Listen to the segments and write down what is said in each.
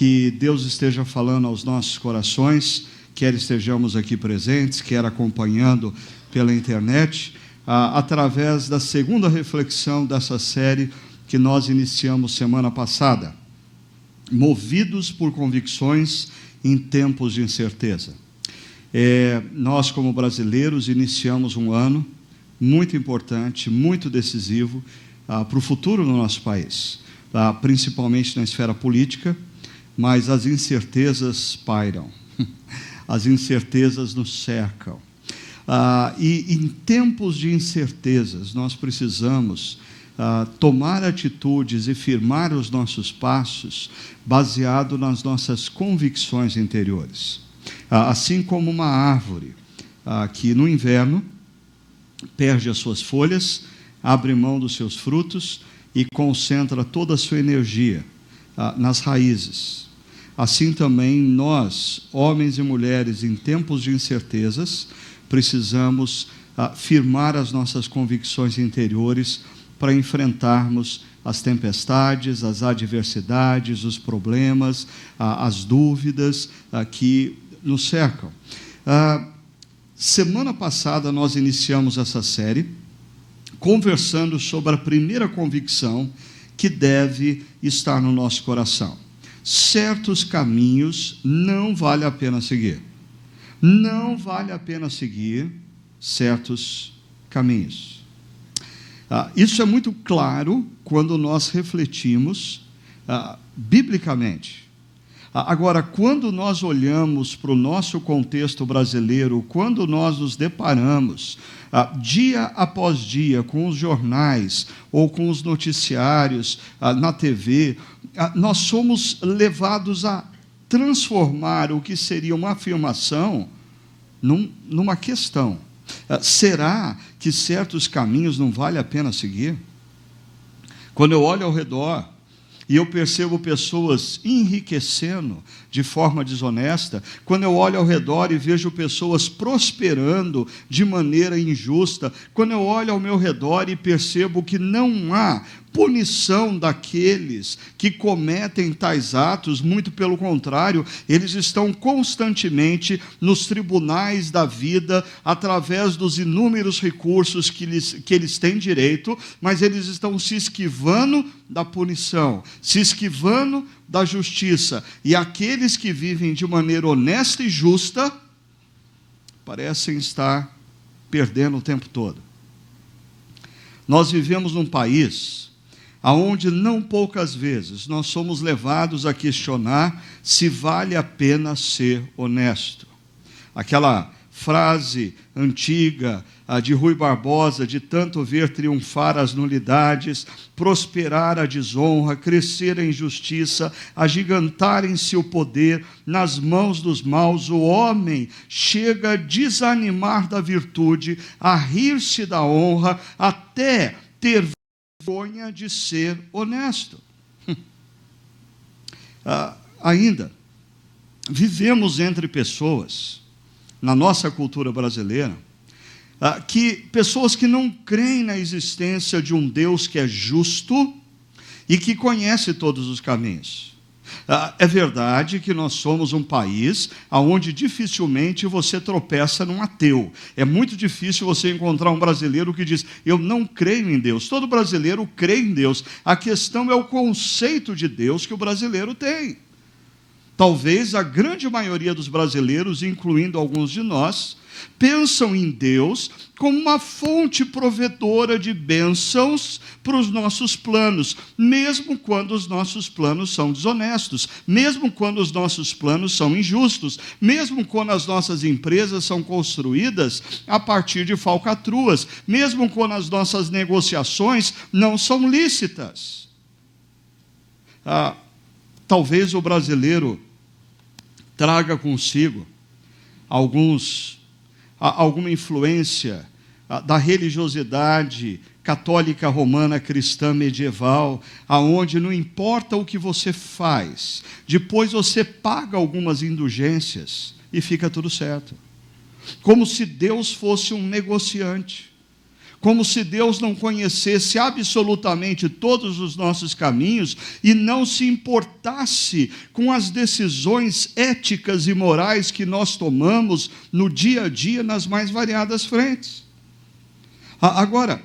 que Deus esteja falando aos nossos corações, quer estejamos aqui presentes, quer acompanhando pela internet, através da segunda reflexão dessa série que nós iniciamos semana passada, movidos por convicções em tempos de incerteza. Nós, como brasileiros, iniciamos um ano muito importante, muito decisivo para o futuro do nosso país, principalmente na esfera política, mas as incertezas pairam, as incertezas nos cercam. E em tempos de incertezas, nós precisamos tomar atitudes e firmar os nossos passos baseado nas nossas convicções interiores. Assim como uma árvore que no inverno perde as suas folhas, abre mão dos seus frutos e concentra toda a sua energia nas raízes. Assim também nós, homens e mulheres, em tempos de incertezas, precisamos firmar as nossas convicções interiores para enfrentarmos as tempestades, as adversidades, os problemas, as dúvidas que nos cercam. Semana passada nós iniciamos essa série conversando sobre a primeira convicção que deve estar no nosso coração. Certos caminhos não vale a pena seguir. Não vale a pena seguir certos caminhos. Isso é muito claro quando nós refletimos biblicamente. Agora, quando nós olhamos para o nosso contexto brasileiro, quando nós nos deparamos dia após dia com os jornais ou com os noticiários na TV, nós somos levados a transformar o que seria uma afirmação numa questão. Será que certos caminhos não vale a pena seguir? Quando eu olho ao redor e eu percebo pessoas enriquecendo de forma desonesta, quando eu olho ao redor e vejo pessoas prosperando de maneira injusta, quando eu olho ao meu redor e percebo que não há punição daqueles que cometem tais atos, muito pelo contrário, eles estão constantemente nos tribunais da vida, através dos inúmeros recursos que eles têm direito, mas eles estão se esquivando da punição, se esquivando da justiça, e aqueles que vivem de maneira honesta e justa, parecem estar perdendo o tempo todo. Nós vivemos num país aonde não poucas vezes nós somos levados a questionar se vale a pena ser honesto. Aquela frase antiga de Rui Barbosa, de tanto ver triunfar as nulidades, prosperar a desonra, crescer a injustiça, agigantar em seu poder, nas mãos dos maus, o homem chega a desanimar da virtude, a rir-se da honra, até ter vergonha de ser honesto. Ainda, vivemos entre pessoas, na nossa cultura brasileira, pessoas que não creem na existência de um Deus que é justo e que conhece todos os caminhos. É verdade que nós somos um país onde dificilmente você tropeça num ateu. É muito difícil você encontrar um brasileiro que diz, eu não creio em Deus. Todo brasileiro crê em Deus. A questão é o conceito de Deus que o brasileiro tem. Talvez a grande maioria dos brasileiros, incluindo alguns de nós, pensam em Deus como uma fonte provedora de bênçãos para os nossos planos, mesmo quando os nossos planos são desonestos, mesmo quando os nossos planos são injustos, mesmo quando as nossas empresas são construídas a partir de falcatruas, mesmo quando as nossas negociações não são lícitas. Talvez o brasileiro traga consigo alguma influência da religiosidade católica romana cristã medieval, aonde não importa o que você faz, depois você paga algumas indulgências e fica tudo certo. Como se Deus fosse um negociante, como se Deus não conhecesse absolutamente todos os nossos caminhos e não se importasse com as decisões éticas e morais que nós tomamos no dia a dia nas mais variadas frentes. Agora,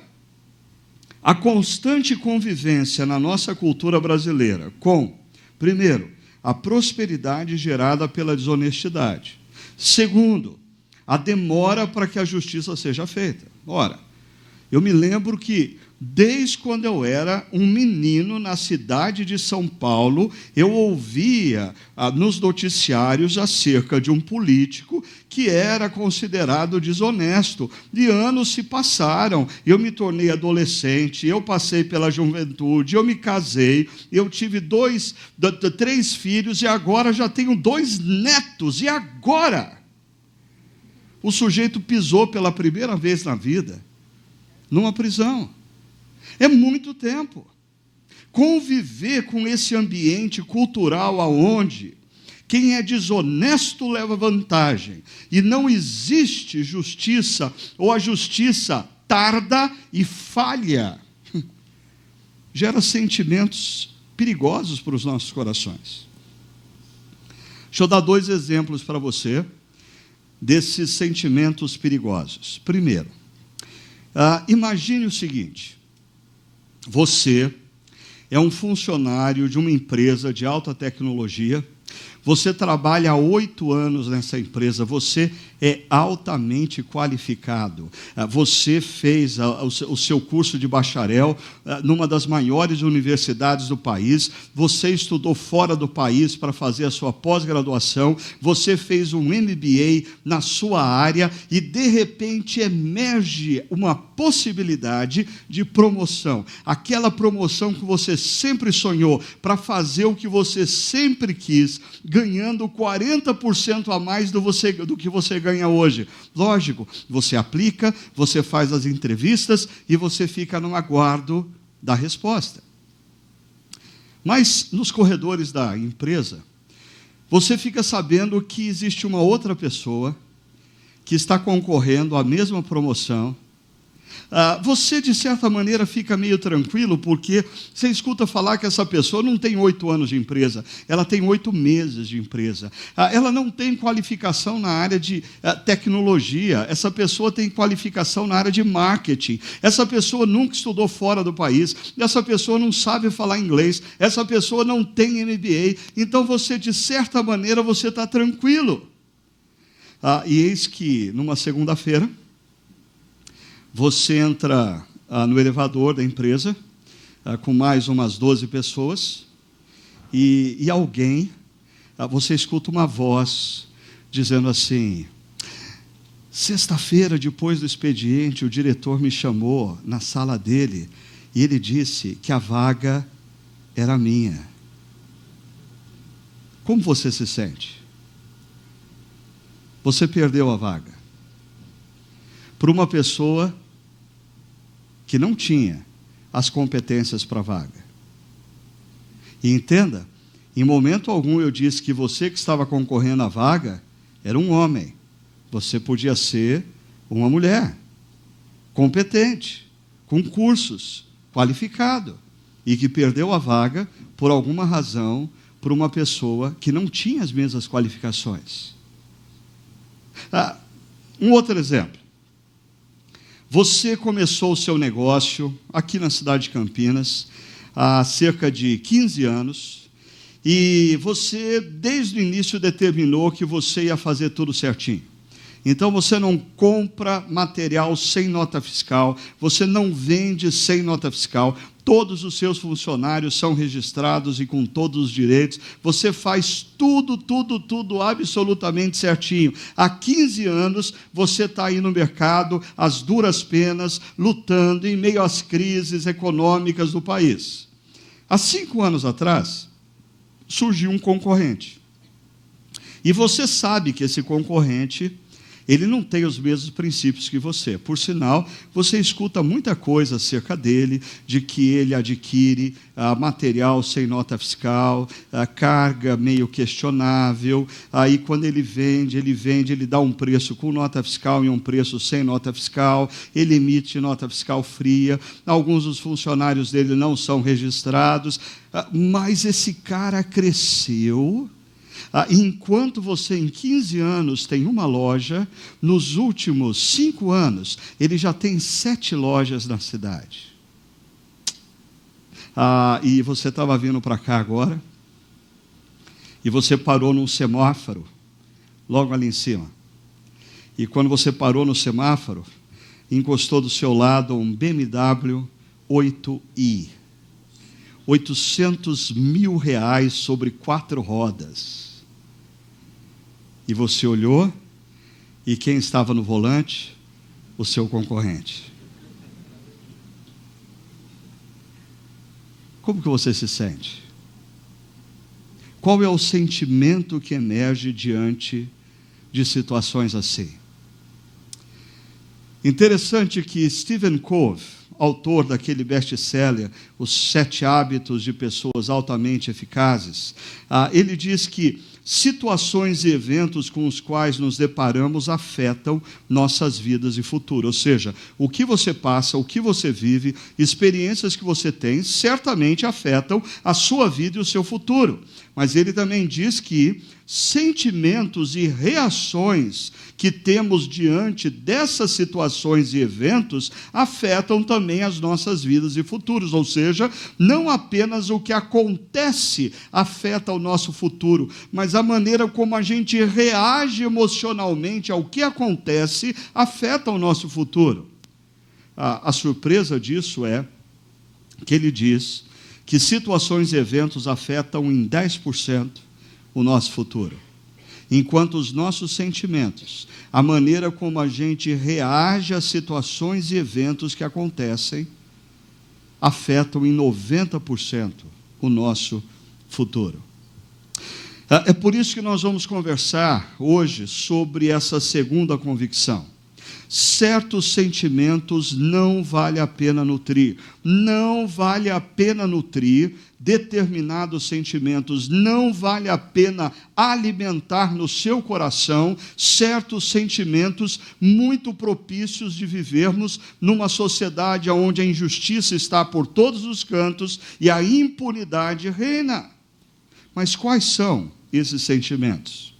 a constante convivência na nossa cultura brasileira com, primeiro, a prosperidade gerada pela desonestidade. Segundo, a demora para que a justiça seja feita. Ora, eu me lembro que, desde quando eu era um menino na cidade de São Paulo, eu ouvia nos noticiários acerca de um político que era considerado desonesto. E anos se passaram, eu me tornei adolescente, eu passei pela juventude, eu me casei, eu tive 3 filhos e agora já tenho 2 netos. E agora? O sujeito pisou pela primeira vez na vida numa prisão. É muito tempo. Conviver com esse ambiente cultural aonde quem é desonesto leva vantagem e não existe justiça, ou a justiça tarda e falha, gera sentimentos perigosos para os nossos corações. Deixa eu dar 2 exemplos para você desses sentimentos perigosos. Primeiro, imagine o seguinte: você é um funcionário de uma empresa de alta tecnologia, você trabalha há 8 anos nessa empresa, você é altamente qualificado, você fez o seu curso de bacharel numa das maiores universidades do país, você estudou fora do país para fazer a sua pós-graduação, você fez um MBA na sua área e, de repente, emerge uma possibilidade de promoção. Aquela promoção que você sempre sonhou para fazer o que você sempre quis, ganhando 40% a mais do que você ganha hoje. Lógico, você aplica, você faz as entrevistas e você fica no aguardo da resposta. Mas nos corredores da empresa, você fica sabendo que existe uma outra pessoa que está concorrendo à mesma promoção. Você, de certa maneira, fica meio tranquilo, porque você escuta falar que essa pessoa não tem 8 anos de empresa, ela tem 8 meses de empresa. Ela não tem qualificação na área de tecnologia, essa pessoa tem qualificação na área de marketing, essa pessoa nunca estudou fora do país, essa pessoa não sabe falar inglês, essa pessoa não tem MBA, então você, de certa maneira, você está tranquilo. E eis que, numa segunda-feira, você entra no elevador da empresa com mais umas 12 pessoas e alguém, você escuta uma voz dizendo assim: sexta-feira, depois do expediente, o diretor me chamou na sala dele e ele disse que a vaga era minha. Como você se sente? Você perdeu a vaga por uma pessoa que não tinha as competências para a vaga. E entenda, em momento algum eu disse que você que estava concorrendo à vaga era um homem. Você podia ser uma mulher, competente, com cursos, qualificado, e que perdeu a vaga por alguma razão, por uma pessoa que não tinha as mesmas qualificações. Um outro exemplo. Você começou o seu negócio aqui na cidade de Campinas há cerca de 15 anos e você, desde o início, determinou que você ia fazer tudo certinho. Então, você não compra material sem nota fiscal, você não vende sem nota fiscal, todos os seus funcionários são registrados e com todos os direitos, você faz tudo absolutamente certinho. Há 15 anos, você está aí no mercado, às duras penas, lutando em meio às crises econômicas do país. Há 5 anos atrás, surgiu um concorrente. E você sabe que esse concorrente Ele não tem os mesmos princípios que você. Por sinal, você escuta muita coisa acerca dele, de que ele adquire material sem nota fiscal, carga meio questionável. Aí, quando ele vende, ele dá um preço com nota fiscal e um preço sem nota fiscal. Ele emite nota fiscal fria. Alguns dos funcionários dele não são registrados. Mas esse cara cresceu. Enquanto você, em 15 anos, tem uma loja, nos últimos 5 anos, ele já tem 7 lojas na cidade. E você estava vindo para cá agora, e você parou num semáforo, logo ali em cima. E quando você parou no semáforo, encostou do seu lado um BMW 8i. R$800 mil sobre 4 rodas. E você olhou, e quem estava no volante? O seu concorrente. Como que você se sente? Qual é o sentimento que emerge diante de situações assim? Interessante que Stephen Covey, autor daquele best-seller, Os 7 Hábitos de Pessoas Altamente Eficazes, ele diz que situações e eventos com os quais nos deparamos afetam nossas vidas e futuro. Ou seja, o que você passa, o que você vive, experiências que você tem, certamente afetam a sua vida e o seu futuro. Mas ele também diz que sentimentos e reações que temos diante dessas situações e eventos afetam também as nossas vidas e futuros. Ou seja, não apenas o que acontece afeta o nosso futuro, mas a maneira como a gente reage emocionalmente ao que acontece afeta o nosso futuro. A surpresa disso é que ele diz que situações e eventos afetam em 10% o nosso futuro, enquanto os nossos sentimentos, a maneira como a gente reage a situações e eventos que acontecem, afetam em 90% o nosso futuro. É por isso que nós vamos conversar hoje sobre essa segunda convicção. Certos sentimentos não vale a pena nutrir. Não vale a pena nutrir determinados sentimentos. Não vale a pena alimentar no seu coração certos sentimentos muito propícios de vivermos numa sociedade onde a injustiça está por todos os cantos e a impunidade reina. Mas quais são esses sentimentos?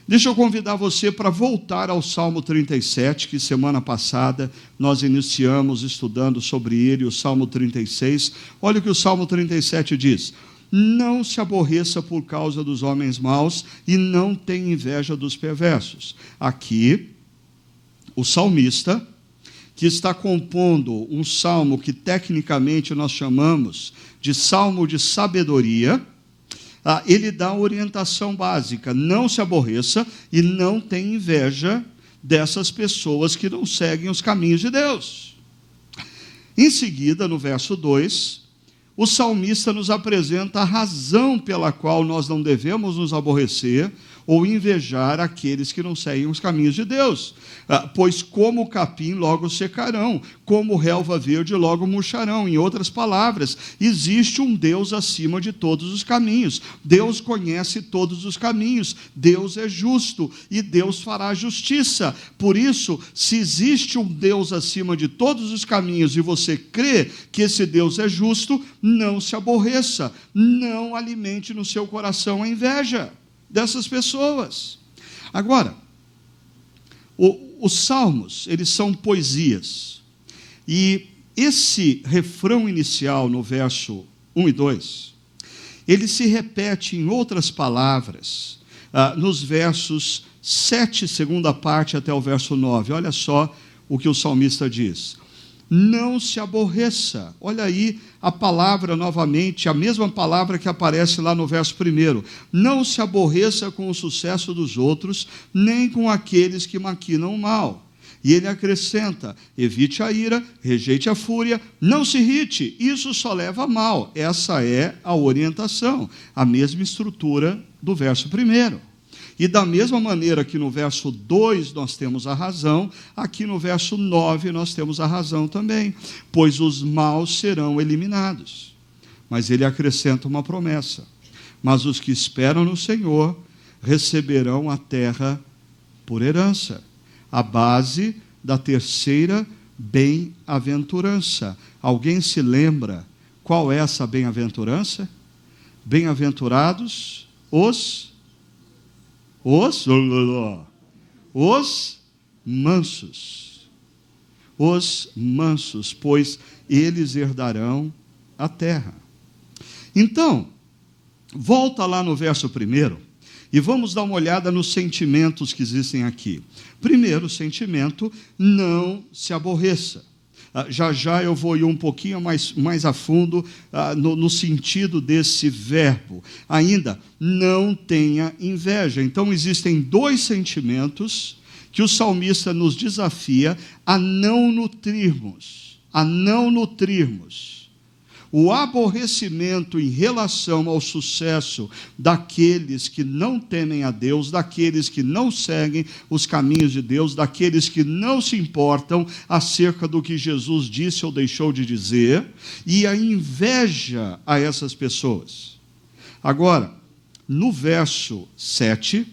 Deixa eu convidar você para voltar ao Salmo 37, que semana passada nós iniciamos estudando sobre ele, o Salmo 36. Olha o que o Salmo 37 diz: não se aborreça por causa dos homens maus e não tenha inveja dos perversos. Aqui, o salmista, que está compondo um salmo que tecnicamente nós chamamos de salmo de sabedoria, ele dá a orientação básica: não se aborreça e não tenha inveja dessas pessoas que não seguem os caminhos de Deus. Em seguida, no verso 2, o salmista nos apresenta a razão pela qual nós não devemos nos aborrecer ou invejar aqueles que não seguem os caminhos de Deus. Pois como o capim logo secarão, como relva verde logo murcharão. Em outras palavras, existe um Deus acima de todos os caminhos. Deus conhece todos os caminhos. Deus é justo e Deus fará justiça. Por isso, se existe um Deus acima de todos os caminhos e você crê que esse Deus é justo, não se aborreça, não alimente no seu coração a inveja dessas pessoas. Agora, os salmos, eles são poesias. E esse refrão inicial no verso 1 e 2, ele se repete em outras palavras, nos versos 7, segunda parte, até o verso 9. Olha só o que o salmista diz: não se aborreça. Olha aí a palavra novamente, a mesma palavra que aparece lá no verso 1. Não se aborreça com o sucesso dos outros, nem com aqueles que maquinam o mal. E ele acrescenta: evite a ira, rejeite a fúria, não se irrite, isso só leva a mal. Essa é a orientação, a mesma estrutura do verso 1. E da mesma maneira que no verso 2 nós temos a razão, aqui no verso 9 nós temos a razão também, pois os maus serão eliminados. Mas ele acrescenta uma promessa: mas os que esperam no Senhor receberão a terra por herança, a base da terceira bem-aventurança. Alguém se lembra qual é essa bem-aventurança? Bem-aventurados os mansos. Os mansos, pois eles herdarão a terra. Então, volta lá no verso 1 e vamos dar uma olhada nos sentimentos que existem aqui. Primeiro sentimento: não se aborreça. Já eu vou ir um pouquinho mais a fundo no sentido desse verbo. Ainda, não tenha inveja. Então, existem dois sentimentos que o salmista nos desafia a não nutrirmos. O aborrecimento em relação ao sucesso daqueles que não temem a Deus, daqueles que não seguem os caminhos de Deus, daqueles que não se importam acerca do que Jesus disse ou deixou de dizer, e a inveja a essas pessoas. Agora, no verso 7,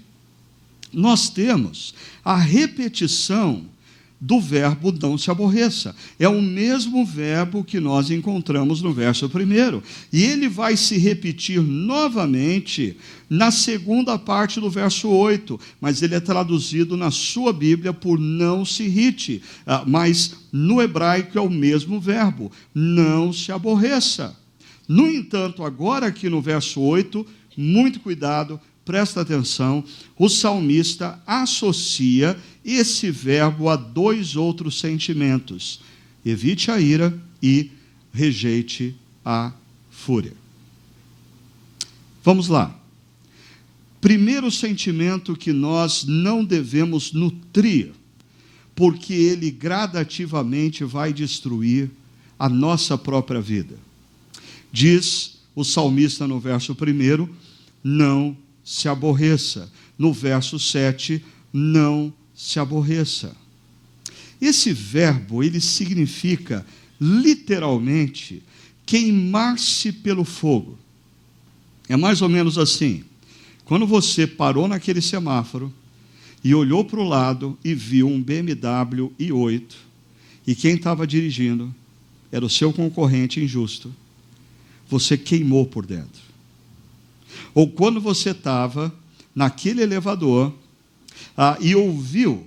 nós temos a repetição do verbo não se aborreça. É o mesmo verbo que nós encontramos no verso 1. E ele vai se repetir novamente na segunda parte do verso 8. Mas ele é traduzido na sua Bíblia por não se irrite. Mas no hebraico é o mesmo verbo, não se aborreça. No entanto, agora aqui no verso 8, muito cuidado, presta atenção, o salmista associa esse verbo a dois outros sentimentos: evite a ira e rejeite a fúria. Vamos lá. Primeiro sentimento que nós não devemos nutrir, porque ele gradativamente vai destruir a nossa própria vida. Diz o salmista no verso 1, não se aborreça. No verso 7, não se aborreça. Esse verbo, ele significa, literalmente, queimar-se pelo fogo. É mais ou menos assim: quando você parou naquele semáforo e olhou para o lado e viu um BMW i8, e quem estava dirigindo era o seu concorrente injusto, você queimou por dentro. Ou quando você estava naquele elevador e ouviu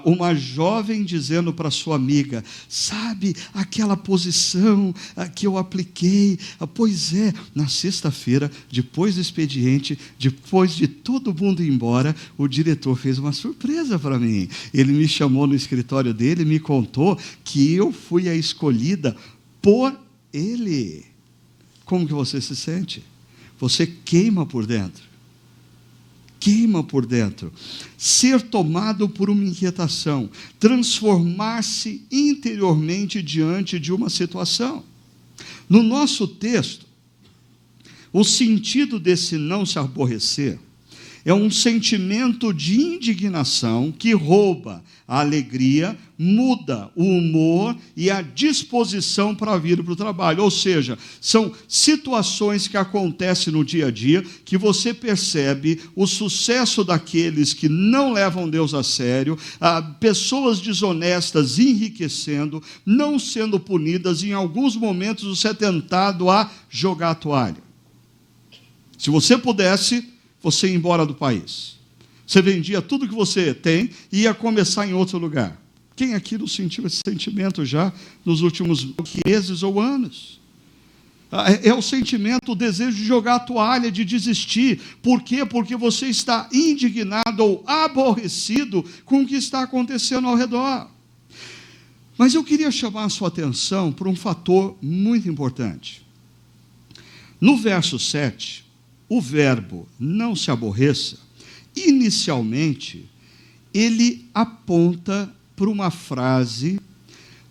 uma jovem dizendo para sua amiga: sabe aquela posição que eu apliquei? Pois é, na sexta-feira, depois do expediente, depois de todo mundo ir embora, o diretor fez uma surpresa para mim. Ele me chamou no escritório dele e me contou que eu fui a escolhida por ele. Como que você se sente? Você queima por dentro. Queima por dentro. Ser tomado por uma inquietação. Transformar-se interiormente diante de uma situação. No nosso texto, o sentido desse não se aborrecer é um sentimento de indignação que rouba a alegria, muda o humor e a disposição para vir para o trabalho. Ou seja, são situações que acontecem no dia a dia que você percebe o sucesso daqueles que não levam Deus a sério, pessoas desonestas enriquecendo, não sendo punidas, e em alguns momentos você é tentado a jogar a toalha. Se você pudesse, você ia embora do país. Você vendia tudo que você tem e ia começar em outro lugar. Quem aqui não sentiu esse sentimento já nos últimos meses ou anos? É o sentimento, o desejo de jogar a toalha, de desistir. Por quê? Porque você está indignado ou aborrecido com o que está acontecendo ao redor. Mas eu queria chamar a sua atenção para um fator muito importante. No verso 7, o verbo não se aborreça, inicialmente, ele aponta para uma frase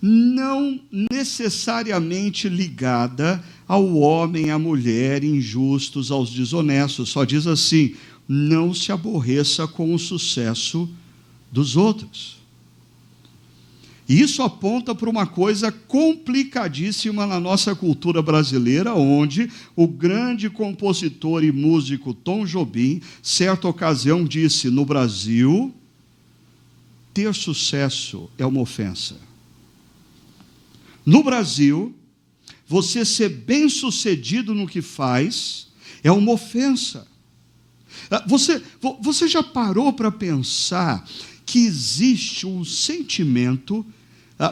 não necessariamente ligada ao homem, à mulher, injustos, aos desonestos. Só diz assim: não se aborreça com o sucesso dos outros. E isso aponta para uma coisa complicadíssima na nossa cultura brasileira, onde o grande compositor e músico Tom Jobim, certa ocasião, disse: no Brasil, ter sucesso é uma ofensa. No Brasil, você ser bem-sucedido no que faz é uma ofensa. Você já parou para pensar que existe um sentimento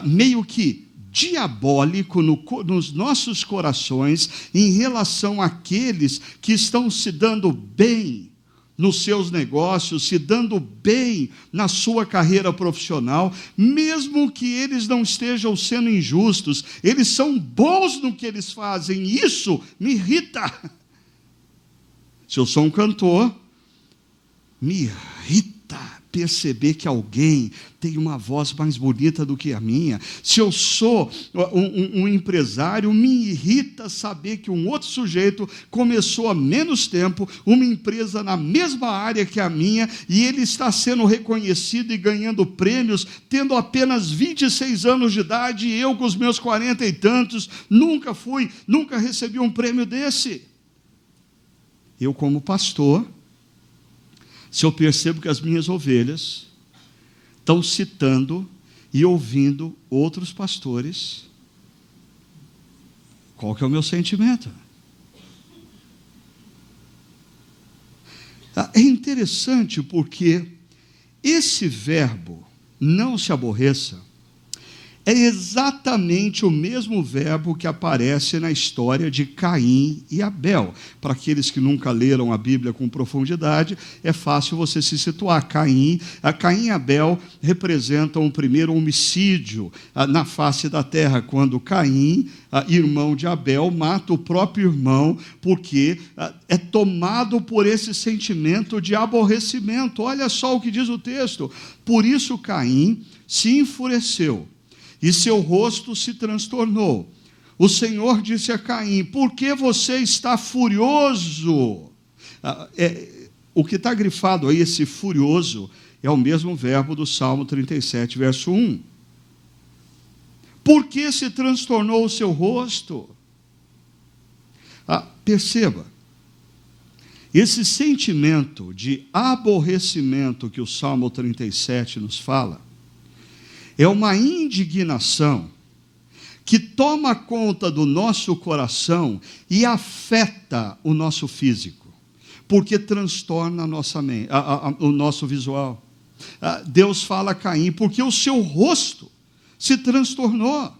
meio que diabólico nos nossos corações em relação àqueles que estão se dando bem nos seus negócios, se dando bem na sua carreira profissional, mesmo que eles não estejam sendo injustos, eles são bons no que eles fazem, e isso me irrita. Se eu sou um cantor, me irrita perceber que alguém tem uma voz mais bonita do que a minha. Se eu sou um empresário, me irrita saber que um outro sujeito começou há menos tempo uma empresa na mesma área que a minha, e ele está sendo reconhecido e ganhando prêmios, tendo apenas 26 anos de idade, e eu com os meus 40 e tantos, nunca recebi um prêmio desse. Eu, como pastor, se eu percebo que as minhas ovelhas estão citando e ouvindo outros pastores, qual que é o meu sentimento? É interessante porque esse verbo, não se aborreça, é exatamente o mesmo verbo que aparece na história de Caim e Abel. Para aqueles que nunca leram a Bíblia com profundidade, é fácil você se situar. Caim e Abel representam o primeiro homicídio na face da terra, quando Caim, irmão de Abel, mata o próprio irmão, porque é tomado por esse sentimento de aborrecimento. Olha só o que diz o texto: por isso Caim se enfureceu, e seu rosto se transtornou. O Senhor disse a Caim: por que você está furioso? O que está grifado aí, esse furioso, é o mesmo verbo do Salmo 37, verso 1. Por que se transtornou o seu rosto? Perceba, esse sentimento de aborrecimento que o Salmo 37 nos fala, é uma indignação que toma conta do nosso coração e afeta o nosso físico, porque transtorna a nossa mente, o nosso visual. Deus fala a Caim: porque o seu rosto se transtornou.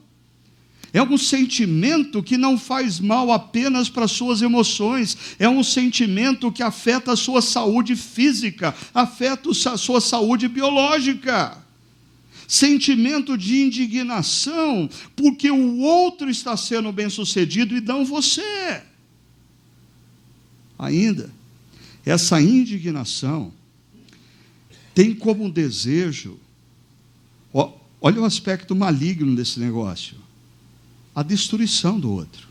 É um sentimento que não faz mal apenas para as suas emoções, é um sentimento que afeta a sua saúde física, afeta a sua saúde biológica. Sentimento de indignação, porque o outro está sendo bem-sucedido e não você. Ainda, essa indignação tem como desejo, olha o aspecto maligno desse negócio, a destruição do outro.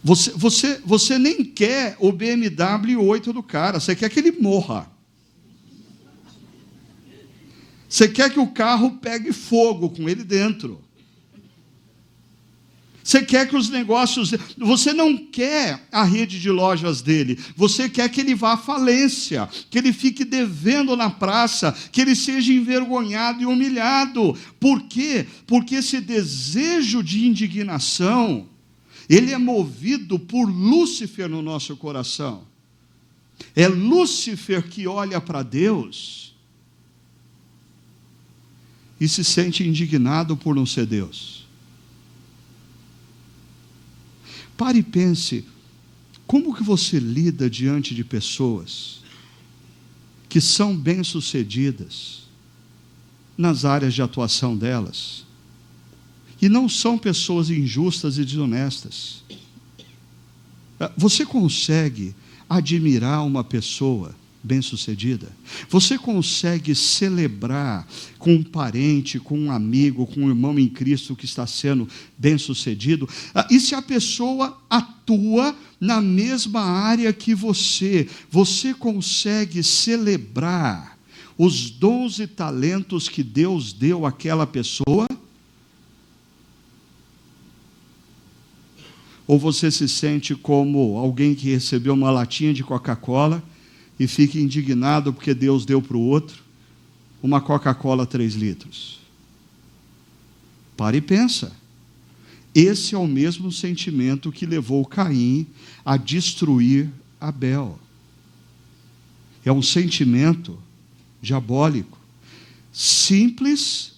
Você nem quer o BMW 8 do cara, você quer que ele morra. Você quer que o carro pegue fogo com ele dentro. Você quer que os negócios... Você não quer a rede de lojas dele. Você quer que ele vá à falência, que ele fique devendo na praça, que ele seja envergonhado e humilhado. Por quê? Porque esse desejo de indignação, ele é movido por Lúcifer no nosso coração. É Lúcifer que olha para Deus e se sente indignado por não ser Deus. Pare e pense, como que você lida diante de pessoas que são bem-sucedidas nas áreas de atuação delas, e não são pessoas injustas e desonestas? Você consegue admirar uma pessoa bem-sucedida? Você consegue celebrar com um parente, com um amigo, com um irmão em Cristo que está sendo bem-sucedido? E se a pessoa atua na mesma área que você consegue celebrar os dons e talentos que Deus deu àquela pessoa? Ou você se sente como alguém que recebeu uma latinha de Coca-Cola e fica indignado porque Deus deu para o outro uma Coca-Cola 3 litros? Para e pensa. Esse é o mesmo sentimento que levou Caim a destruir Abel. É um sentimento diabólico, simples,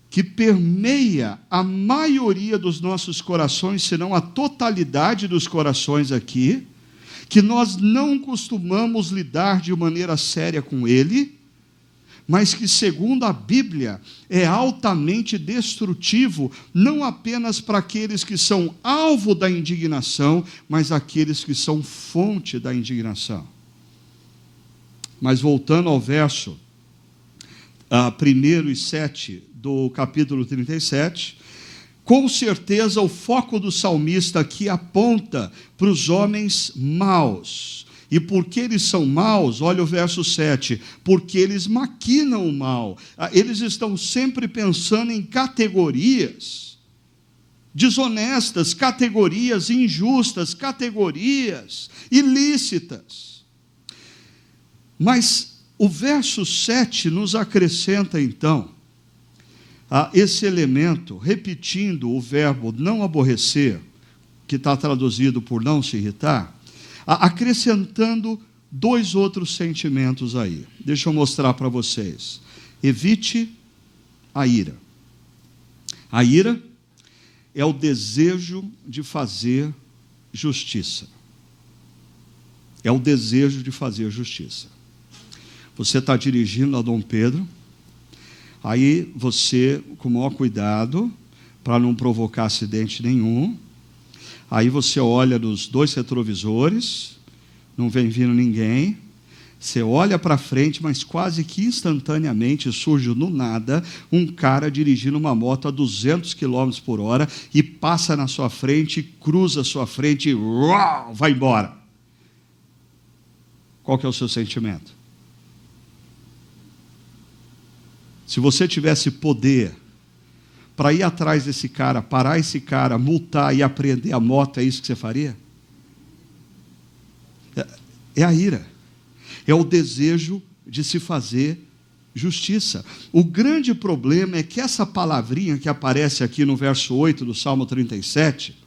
que permeia a maioria dos nossos corações, se não a totalidade dos corações aqui, que nós não costumamos lidar de maneira séria com ele, mas que, segundo a Bíblia, é altamente destrutivo, não apenas para aqueles que são alvo da indignação, mas aqueles que são fonte da indignação. Mas voltando ao verso 1 e 7 do capítulo 37, com certeza o foco do salmista aqui aponta para os homens maus. E por que eles são maus? Olha o verso 7. Porque eles maquinam o mal. Eles estão sempre pensando em categorias desonestas, categorias injustas, categorias ilícitas. Mas o verso 7 nos acrescenta então esse elemento, repetindo o verbo não aborrecer, que está traduzido por não se irritar, acrescentando 2 outros sentimentos aí. Deixa eu mostrar para vocês. Evite a ira. A ira é o desejo de fazer justiça. É o desejo de fazer justiça. Você está dirigindo a Dom Pedro, aí você, com o maior cuidado, para não provocar acidente nenhum, aí você olha nos 2 retrovisores, não vem vindo ninguém, você olha para frente, mas quase que instantaneamente surge do nada um cara dirigindo uma moto a 200 km por hora e passa na sua frente, cruza a sua frente e vai embora. Qual que é o seu sentimento? Se você tivesse poder para ir atrás desse cara, parar esse cara, multar e apreender a moto, é isso que você faria? É a ira. É o desejo de se fazer justiça. O grande problema é que essa palavrinha que aparece aqui no verso 8 do Salmo 37,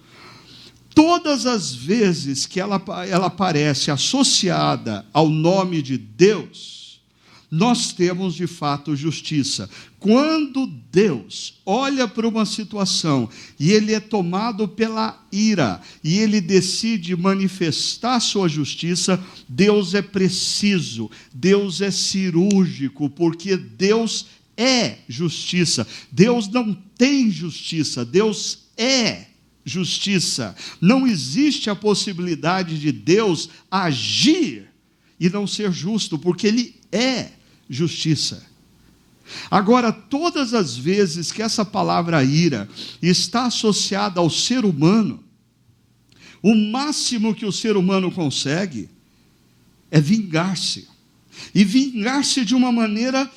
todas as vezes que ela aparece associada ao nome de Deus, nós temos de fato justiça. Quando Deus olha para uma situação e ele é tomado pela ira e ele decide manifestar sua justiça, Deus é preciso, Deus é cirúrgico, porque Deus é justiça. Deus não tem justiça, Deus é justiça. Não existe a possibilidade de Deus agir e não ser justo, porque ele é justiça. Agora, todas as vezes que essa palavra ira está associada ao ser humano, o máximo que o ser humano consegue é vingar-se. E vingar-se de uma maneira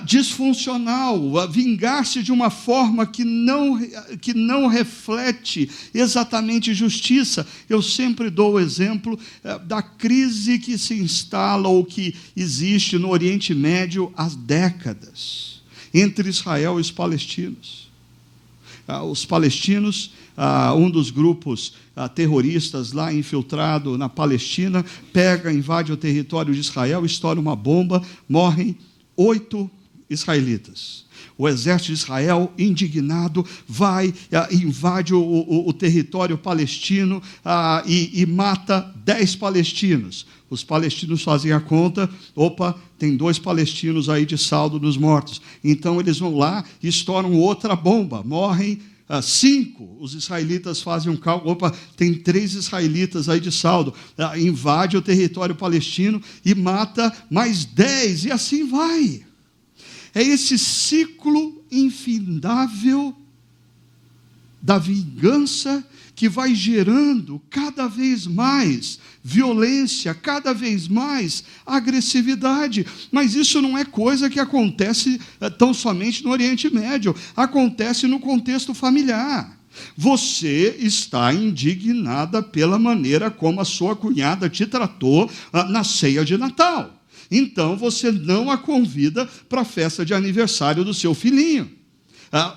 disfuncional, vingar-se de uma forma que não reflete exatamente justiça. Eu sempre dou o exemplo da crise que se instala ou que existe no Oriente Médio há décadas, entre Israel e os palestinos. Os palestinos, um dos grupos terroristas lá infiltrado na Palestina, invade o território de Israel, estoura uma bomba, morrem 8 israelitas. O exército de Israel, indignado, invade o território palestino e mata 10 palestinos. Os palestinos fazem a conta, tem 2 palestinos aí de saldo nos mortos. Então eles vão lá e estouram outra bomba, morrem 5, os israelitas fazem um cálculo, opa, tem 3 israelitas aí de saldo, invade o território palestino e mata mais 10, e assim vai. É esse ciclo infindável da vingança que vai gerando cada vez mais violência, cada vez mais agressividade. Mas isso não é coisa que acontece tão somente no Oriente Médio, acontece no contexto familiar. Você está indignada pela maneira como a sua cunhada te tratou na ceia de Natal. Então você não a convida para a festa de aniversário do seu filhinho.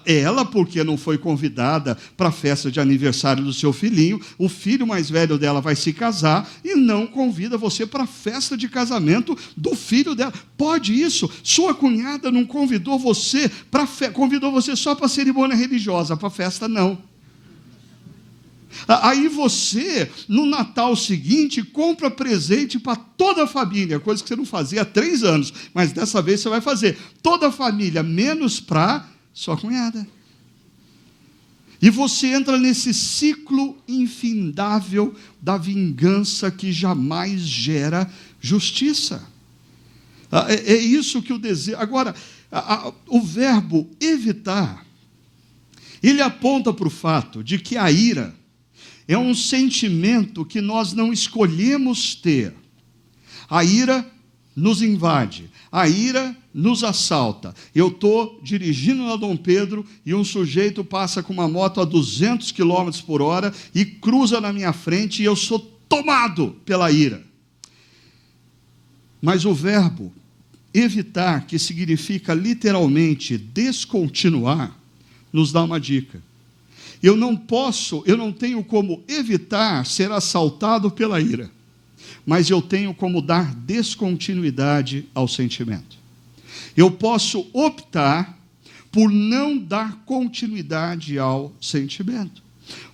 Ela, porque não foi convidada para a festa de aniversário do seu filhinho, o filho mais velho dela vai se casar e não convida você para a festa de casamento do filho dela. Pode isso? Sua cunhada não convidou você convidou você só para a cerimônia religiosa, para a festa não. Aí você, no Natal seguinte, compra presente para toda a família, coisa que você não fazia há 3 anos, mas dessa vez você vai fazer. Toda a família, menos para sua cunhada. E você entra nesse ciclo infindável da vingança que jamais gera justiça. É isso que o desejo. Agora, o verbo evitar, ele aponta para o fato de que a ira é um sentimento que nós não escolhemos ter. A ira nos invade, a ira nos assalta. Eu estou dirigindo na Dom Pedro e um sujeito passa com uma moto a 200 km por hora e cruza na minha frente e eu sou tomado pela ira. Mas o verbo evitar, que significa literalmente descontinuar, nos dá uma dica. Eu não tenho como evitar ser assaltado pela ira, mas eu tenho como dar descontinuidade ao sentimento. Eu posso optar por não dar continuidade ao sentimento.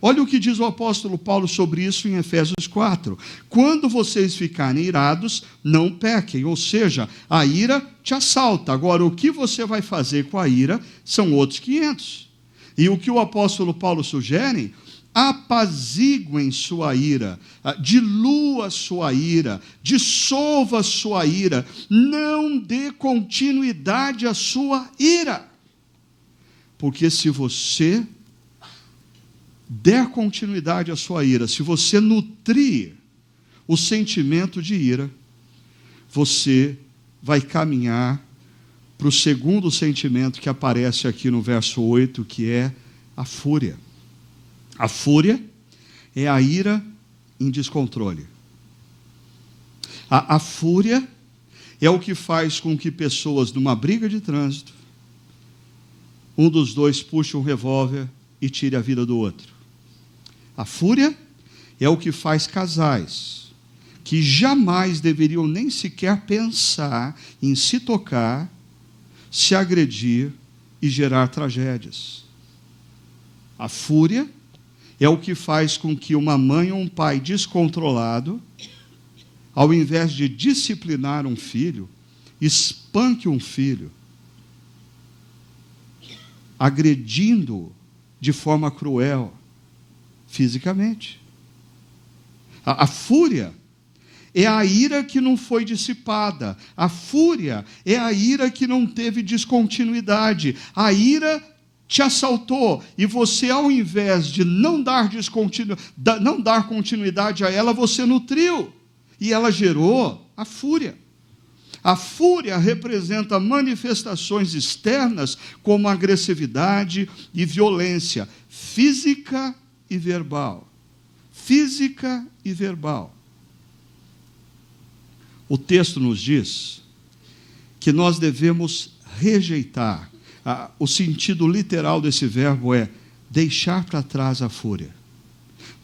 Olha o que diz o apóstolo Paulo sobre isso em Efésios 4. Quando vocês ficarem irados, não pequem, ou seja, a ira te assalta. Agora, o que você vai fazer com a ira são outros 500. E o que o apóstolo Paulo sugere? Apaziguem sua ira, dilua sua ira, dissolva sua ira, não dê continuidade à sua ira. Porque se você der continuidade à sua ira, se você nutrir o sentimento de ira, você vai caminhar para o segundo sentimento que aparece aqui no verso 8, que é a fúria. A fúria é a ira em descontrole. A fúria é o que faz com que pessoas, numa briga de trânsito, um dos dois puxe um revólver e tire a vida do outro. A fúria é o que faz casais que jamais deveriam nem sequer pensar em se tocar, se agredir e gerar tragédias. A fúria é o que faz com que uma mãe ou um pai descontrolado, ao invés de disciplinar um filho, espanque um filho, agredindo de forma cruel, fisicamente. A fúria é a ira que não foi dissipada. A fúria é a ira que não teve descontinuidade. A ira te assaltou e você, ao invés de não dar continuidade a ela, você nutriu. E ela gerou a fúria. A fúria representa manifestações externas como agressividade e violência, física e verbal. Física e verbal. O texto nos diz que nós devemos rejeitar. O sentido literal desse verbo é deixar para trás a fúria.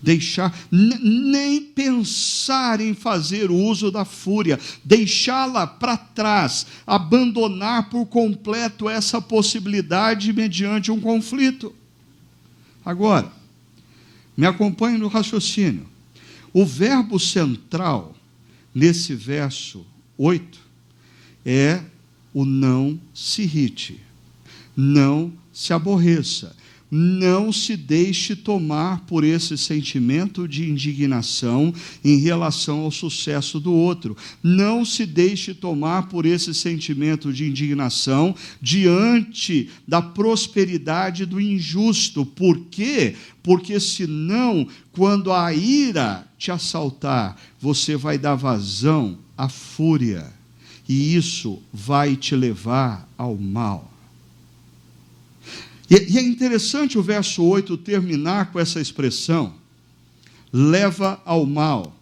Deixar, nem pensar em fazer uso da fúria, deixá-la para trás, abandonar por completo essa possibilidade mediante um conflito. Agora, me acompanhe no raciocínio. O verbo central nesse verso 8 é o não se irrite, não se aborreça. não se deixe tomar por esse sentimento de indignação em relação ao sucesso do outro. Não se deixe tomar por esse sentimento de indignação diante da prosperidade do injusto. Por quê? Porque senão, quando a ira te assaltar, você vai dar vazão à fúria. E isso vai te levar ao mal. E é interessante o verso 8 terminar com essa expressão, leva ao mal.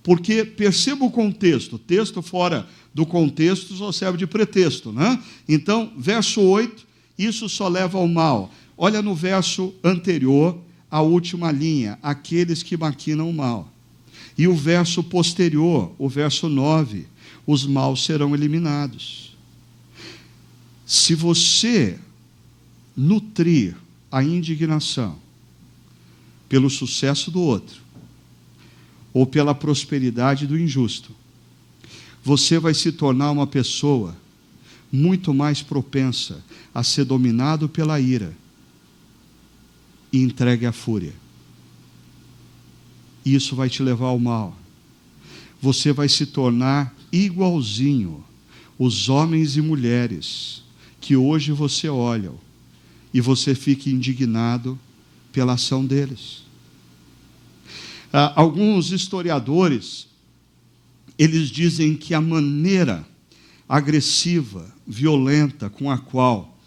Porque perceba o contexto, texto fora do contexto só serve de pretexto, né? Então, verso 8, isso só leva ao mal. Olha no verso anterior, a última linha, aqueles que maquinam o mal. E o verso posterior, o verso 9, os maus serão eliminados. Se você nutrir a indignação pelo sucesso do outro ou pela prosperidade do injusto, você vai se tornar uma pessoa muito mais propensa a ser dominado pela ira e entregue à fúria. Isso vai te levar ao mal. Você vai se tornar igualzinho os homens e mulheres que hoje você olha e você fica indignado pela ação deles. Alguns historiadores, eles dizem que a maneira agressiva, violenta com a qual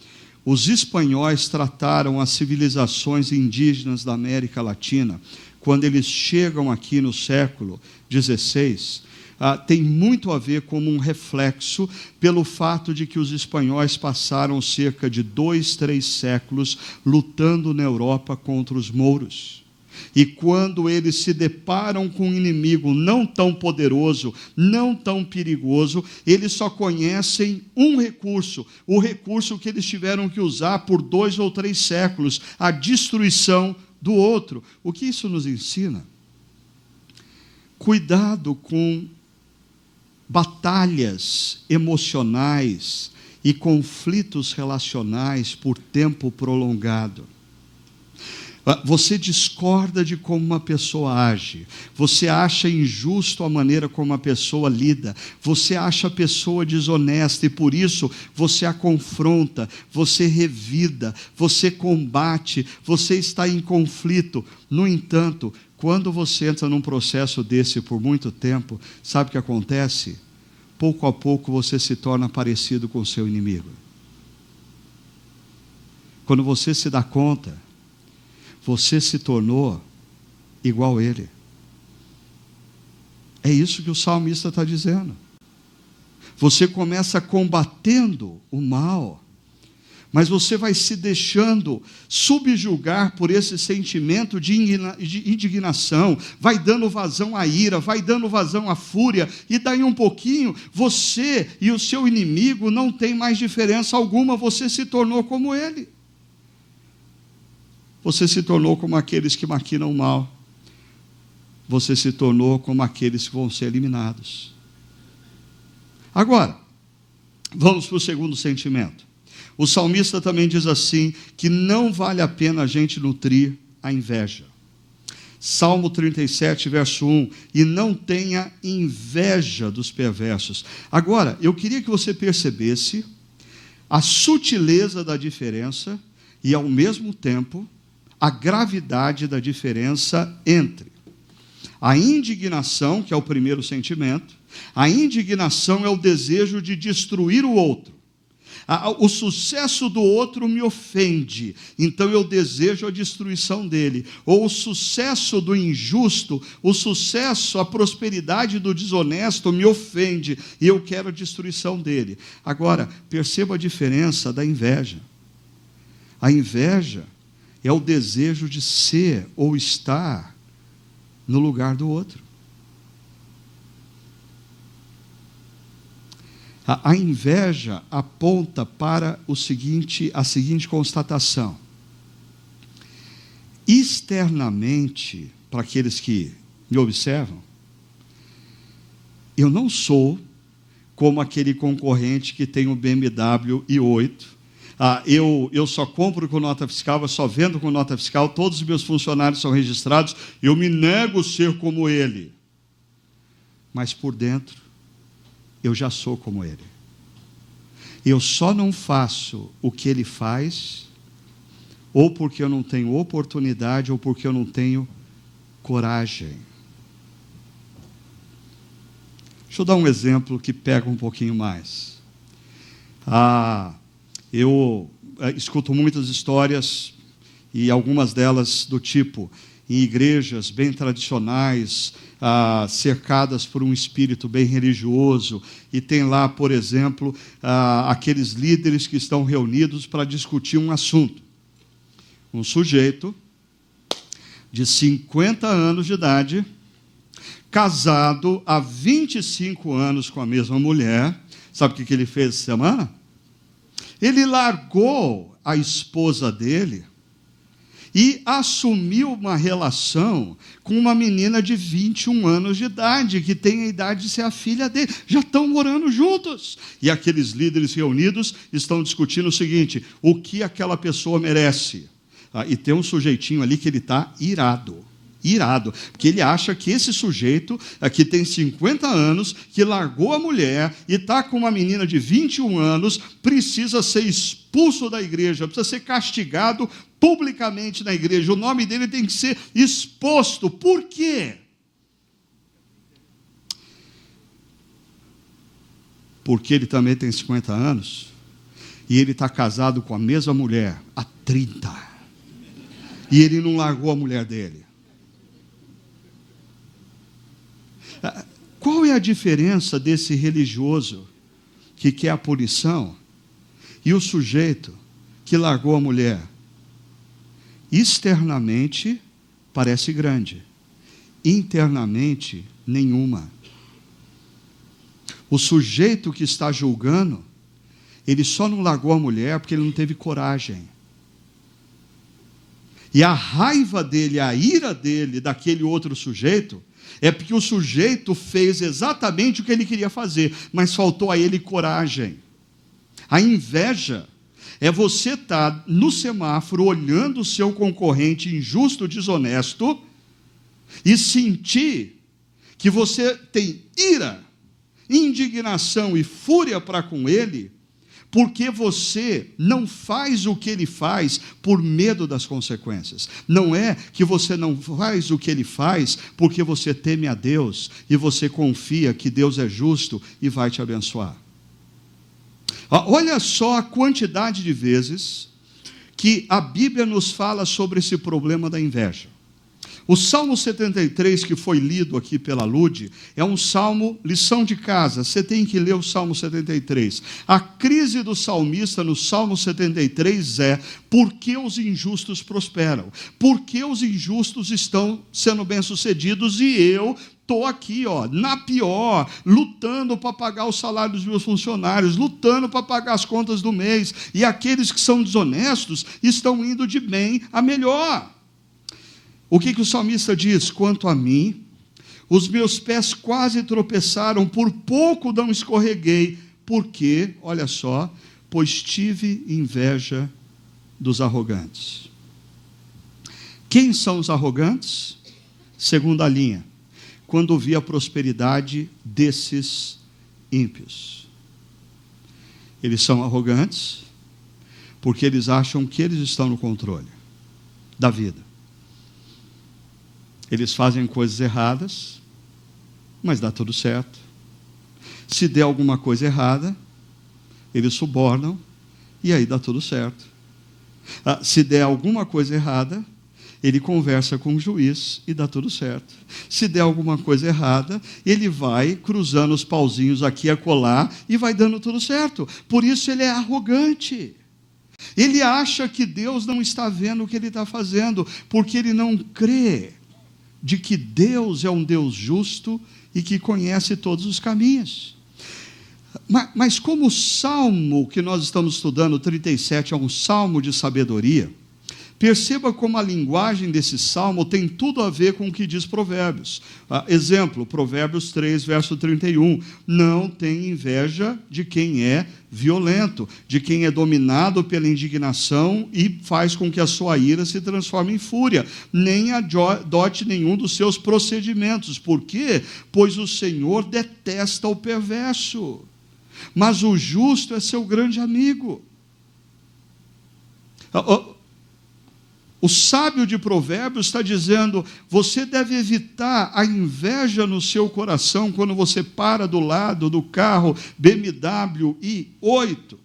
os espanhóis trataram as civilizações indígenas da América Latina, quando eles chegam aqui no século XVI, tem muito a ver como um reflexo pelo fato de que os espanhóis passaram cerca de 2, 3 séculos lutando na Europa contra os mouros. E quando eles se deparam com um inimigo não tão poderoso, não tão perigoso, eles só conhecem um recurso, o recurso que eles tiveram que usar por 2 ou 3 séculos, a destruição do outro. O que isso nos ensina? Cuidado com batalhas emocionais e conflitos relacionais por tempo prolongado. Você discorda de como uma pessoa age, você acha injusto a maneira como a pessoa lida, você acha a pessoa desonesta e por isso você a confronta, você revida, você combate, você está em conflito. No entanto, quando você entra num processo desse por muito tempo, sabe o que acontece? Pouco a pouco você se torna parecido com o seu inimigo. Quando você se dá conta, você se tornou igual a ele. É isso que o salmista está dizendo. Você começa combatendo o mal, mas você vai se deixando subjugar por esse sentimento de indignação, vai dando vazão à ira, vai dando vazão à fúria, e daí um pouquinho, você e o seu inimigo não tem mais diferença alguma, você se tornou como ele. Você se tornou como aqueles que maquinam o mal. Você se tornou como aqueles que vão ser eliminados. Agora, vamos para o segundo sentimento. O salmista também diz assim, que não vale a pena a gente nutrir a inveja. Salmo 37, verso 1, e não tenha inveja dos perversos. Agora, eu queria que você percebesse a sutileza da diferença e, ao mesmo tempo, a gravidade da diferença entre a indignação, que é o primeiro sentimento. A indignação é o desejo de destruir o outro. O sucesso do outro me ofende, então eu desejo a destruição dele. Ou o sucesso do injusto, o sucesso, a prosperidade do desonesto me ofende, e eu quero a destruição dele. Agora, perceba a diferença da inveja. A inveja é o desejo de ser ou estar no lugar do outro. A inveja aponta para a seguinte constatação. Externamente, para aqueles que me observam, eu não sou como aquele concorrente que tem um BMW i8, eu só compro com nota fiscal, eu só vendo com nota fiscal, todos os meus funcionários são registrados, eu me nego a ser como ele. Mas por dentro, eu já sou como ele. Eu só não faço o que ele faz, ou porque eu não tenho oportunidade, ou porque eu não tenho coragem. Deixa eu dar um exemplo que pega um pouquinho mais. Eu escuto muitas histórias, e algumas delas do tipo, em igrejas bem tradicionais, cercadas por um espírito bem religioso, e tem lá, por exemplo, aqueles líderes que estão reunidos para discutir um assunto. Um sujeito de 50 anos de idade, casado há 25 anos com a mesma mulher. Sabe o que ele fez essa semana? Ele largou a esposa dele e assumiu uma relação com uma menina de 21 anos de idade, que tem a idade de ser a filha dele. Já estão morando juntos. E aqueles líderes reunidos estão discutindo o seguinte: o que aquela pessoa merece? E tem um sujeitinho ali que ele está irado, porque ele acha que esse sujeito, que tem 50 anos, que largou a mulher e está com uma menina de 21 anos, precisa ser expulso da igreja, precisa ser castigado publicamente na igreja, o nome dele tem que ser exposto. Por quê? Porque ele também tem 50 anos, e ele está casado com a mesma mulher há 30, e ele não largou a mulher dele. Qual é a diferença desse religioso que quer a punição e o sujeito que largou a mulher? Externamente parece grande, internamente nenhuma. O sujeito que está julgando, ele só não largou a mulher porque ele não teve coragem. E a raiva dele, a ira dele, daquele outro sujeito, é porque o sujeito fez exatamente o que ele queria fazer, mas faltou a ele coragem. A inveja é você estar no semáforo olhando o seu concorrente injusto, desonesto, e sentir que você tem ira, indignação e fúria para com ele, porque você não faz o que ele faz por medo das consequências. Não é que você não faz o que ele faz porque você teme a Deus e você confia que Deus é justo e vai te abençoar. Olha só a quantidade de vezes que a Bíblia nos fala sobre esse problema da inveja. O Salmo 73, que foi lido aqui pela Lude, é um salmo, lição de casa, você tem que ler o Salmo 73. A crise do salmista no Salmo 73 é: por que os injustos prosperam? Por que os injustos estão sendo bem-sucedidos e eu estou aqui, na pior, lutando para pagar o salário dos meus funcionários, lutando para pagar as contas do mês, e aqueles que são desonestos estão indo de bem a melhor. O que o salmista diz? Quanto a mim, os meus pés quase tropeçaram, por pouco não escorreguei, porque, olha só, pois tive inveja dos arrogantes. Quem são os arrogantes? Segunda linha, quando vi a prosperidade desses ímpios. Eles são arrogantes porque eles acham que eles estão no controle da vida. Eles fazem coisas erradas, mas dá tudo certo. Se der alguma coisa errada, eles subornam, e aí dá tudo certo. Se der alguma coisa errada, ele conversa com o juiz e dá tudo certo. Se der alguma coisa errada, ele vai cruzando os pauzinhos aqui e acolá e vai dando tudo certo. Por isso ele é arrogante. Ele acha que Deus não está vendo o que ele está fazendo, porque ele não crê de que Deus é um Deus justo e que conhece todos os caminhos. Mas como o salmo que nós estamos estudando, 37, é um salmo de sabedoria, Perceba como a linguagem desse salmo tem tudo a ver com o que diz Provérbios. Exemplo, Provérbios 3, verso 31. Não tem inveja de quem é violento, de quem é dominado pela indignação e faz com que a sua ira se transforme em fúria, nem adote nenhum dos seus procedimentos. Por quê? Pois o Senhor detesta o perverso, mas o justo é seu grande amigo. O sábio de Provérbios está dizendo: você deve evitar a inveja no seu coração quando você para do lado do carro BMW i8.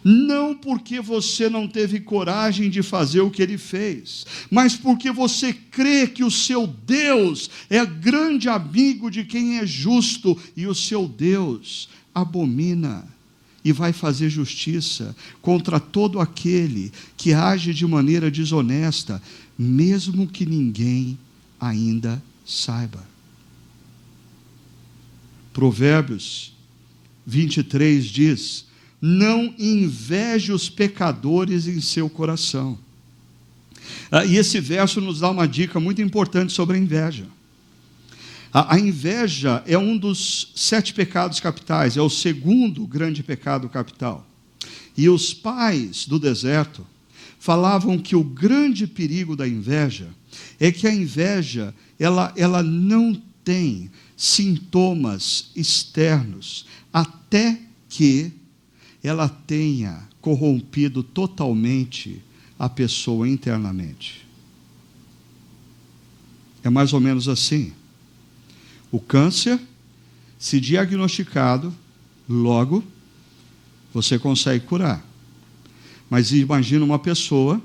Não porque você não teve coragem de fazer o que ele fez, mas porque você crê que o seu Deus é grande amigo de quem é justo, e o seu Deus abomina e vai fazer justiça contra todo aquele que age de maneira desonesta, mesmo que ninguém ainda saiba. Provérbios 23 diz: não inveje os pecadores em seu coração. E esse verso nos dá uma dica muito importante sobre a inveja. A inveja é um dos 7 pecados capitais, é o segundo grande pecado capital. E os pais do deserto falavam que o grande perigo da inveja é que a inveja, ela não tem sintomas externos, até que ela tenha corrompido totalmente a pessoa internamente. É mais ou menos assim. O câncer, se diagnosticado, logo você consegue curar. Mas imagina uma pessoa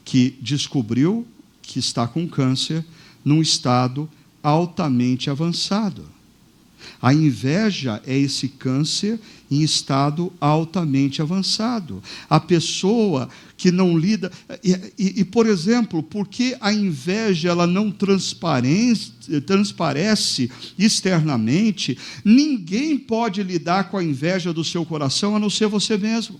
que descobriu que está com câncer num estado altamente avançado. A inveja é esse câncer em estado altamente avançado. A pessoa que não lida... por exemplo, porque a inveja ela não transparece externamente, ninguém pode lidar com a inveja do seu coração a não ser você mesmo.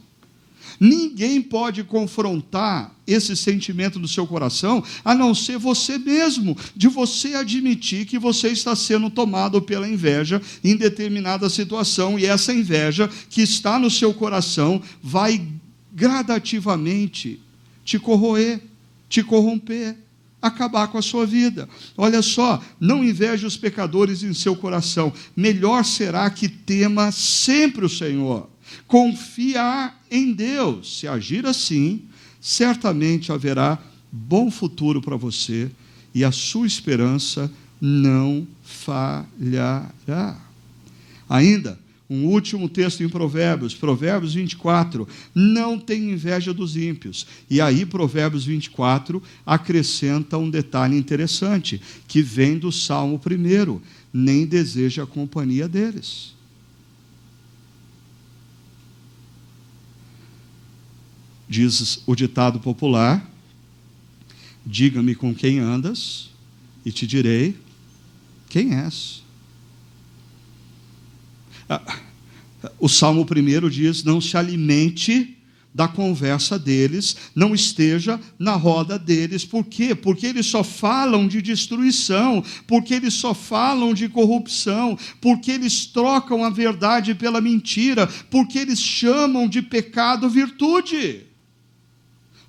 Ninguém pode confrontar esse sentimento do seu coração a não ser você mesmo, de você admitir que você está sendo tomado pela inveja em determinada situação, e essa inveja que está no seu coração vai gradativamente te corroer, te corromper, acabar com a sua vida. Olha só, não inveje os pecadores em seu coração, melhor será que tema sempre o Senhor. Confiar em Deus. Se agir assim, certamente haverá bom futuro para você e a sua esperança não falhará. Ainda, um último texto em Provérbios, Provérbios 24, não tem inveja dos ímpios. E aí Provérbios 24 acrescenta um detalhe interessante, que vem do Salmo 1, nem deseja a companhia deles. Diz o ditado popular: diga-me com quem andas, e te direi quem és. O Salmo 1 diz: não se alimente da conversa deles, não esteja na roda deles. Por quê? Porque eles só falam de destruição, porque eles só falam de corrupção, porque eles trocam a verdade pela mentira, porque eles chamam de pecado virtude.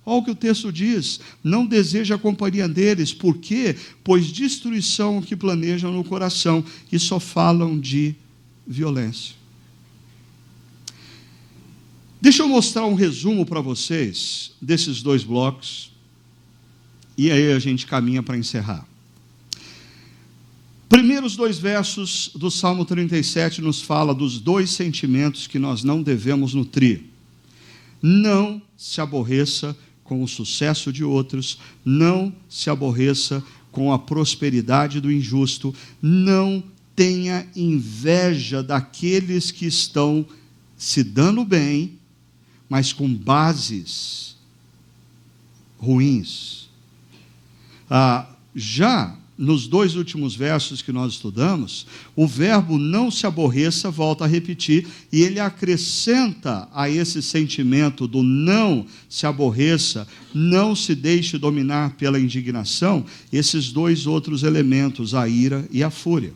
Olha o que o texto diz: não deseja a companhia deles. Por quê? Pois destruição que planejam no coração, e só falam de violência. Deixa eu mostrar um resumo para vocês desses 2 blocos, e aí a gente caminha para encerrar. Primeiros 2 versos do Salmo 37 nos fala dos 2 sentimentos que nós não devemos nutrir. Não se aborreça com o sucesso de outros, não se aborreça com a prosperidade do injusto, não tenha inveja daqueles que estão se dando bem, mas com bases ruins. Já nos 2 últimos versos que nós estudamos, o verbo não se aborreça volta a repetir, e ele acrescenta a esse sentimento do não se aborreça, não se deixe dominar pela indignação, esses 2 outros elementos, a ira e a fúria.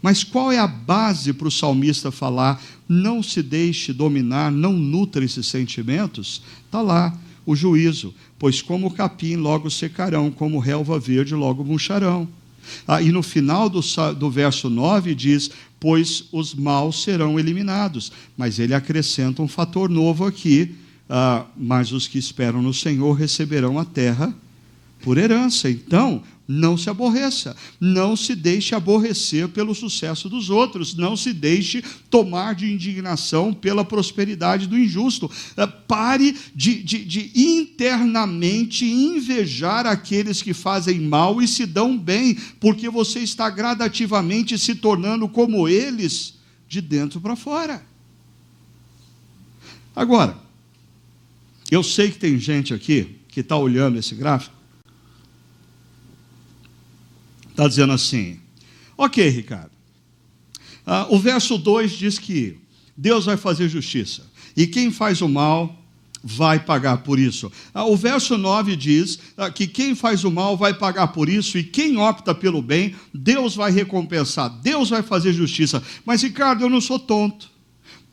Mas qual é a base para o salmista falar, não se deixe dominar, não nutra esses sentimentos? Está lá, o juízo, pois como o capim logo secarão, como relva verde logo murcharão. E no final do verso 9 diz, pois os maus serão eliminados. Mas ele acrescenta um fator novo aqui, mas os que esperam no Senhor receberão a terra por herança. Então, não se aborreça, não se deixe aborrecer pelo sucesso dos outros, não se deixe tomar de indignação pela prosperidade do injusto. Pare de internamente invejar aqueles que fazem mal e se dão bem, porque você está gradativamente se tornando como eles, de dentro para fora. Agora, eu sei que tem gente aqui que está olhando esse gráfico, está dizendo assim, ok, Ricardo, o verso 2 diz que Deus vai fazer justiça, e quem faz o mal vai pagar por isso. O verso 9 diz que quem faz o mal vai pagar por isso, e quem opta pelo bem, Deus vai recompensar, Deus vai fazer justiça. Mas, Ricardo, eu não sou tonto.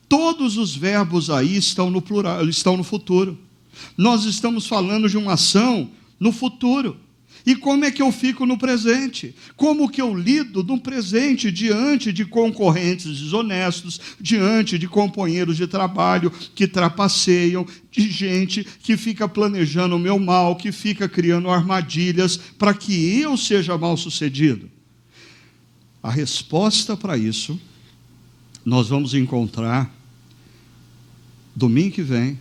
Todos os verbos aí estão no plural, estão no futuro. Nós estamos falando de uma ação no futuro. E como é que eu fico no presente? Como que eu lido no presente diante de concorrentes desonestos, diante de companheiros de trabalho que trapaceiam, de gente que fica planejando o meu mal, que fica criando armadilhas para que eu seja mal sucedido? A resposta para isso nós vamos encontrar domingo que vem,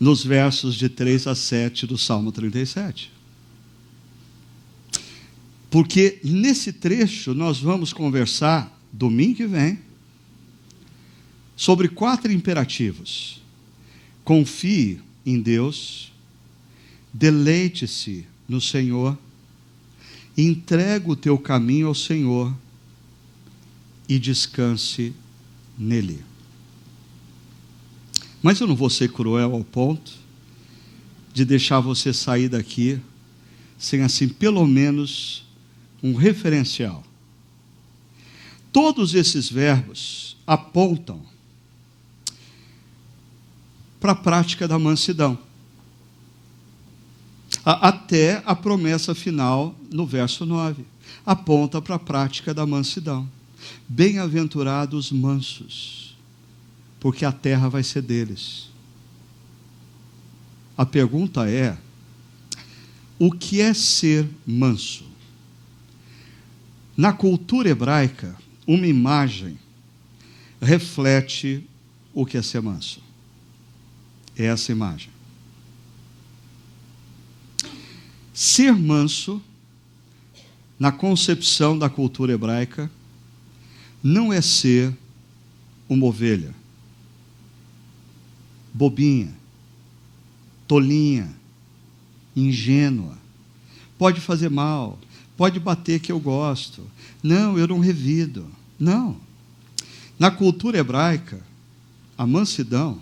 nos versos de 3 a 7 do Salmo 37. Porque nesse trecho nós vamos conversar, domingo que vem, sobre 4 imperativos. Confie em Deus, deleite-se no Senhor, entrega o teu caminho ao Senhor e descanse nele. Mas eu não vou ser cruel ao ponto de deixar você sair daqui sem, assim, pelo menos um referencial. Todos esses verbos apontam para a prática da mansidão, até a promessa final no verso 9, aponta para a prática da mansidão. Bem-aventurados mansos, porque a terra vai ser deles. A pergunta é, o que é ser manso? Na cultura hebraica, uma imagem reflete o que é ser manso. É essa imagem. Ser manso, na concepção da cultura hebraica, não é ser uma ovelha bobinha, tolinha, ingênua, pode fazer mal, pode bater que eu gosto, não, eu não revido. Não. Na cultura hebraica, a mansidão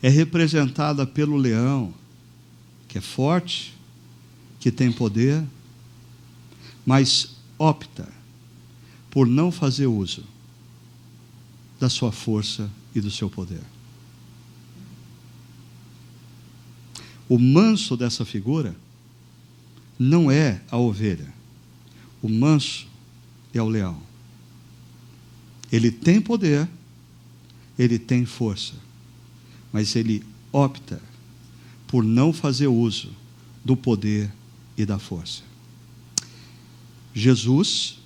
é representada pelo leão, que é forte, que tem poder, mas opta por não fazer uso da sua força e do seu poder. O manso dessa figura não é a ovelha. O manso é o leão. Ele tem poder, ele tem força, mas ele opta por não fazer uso do poder e da força. Jesus,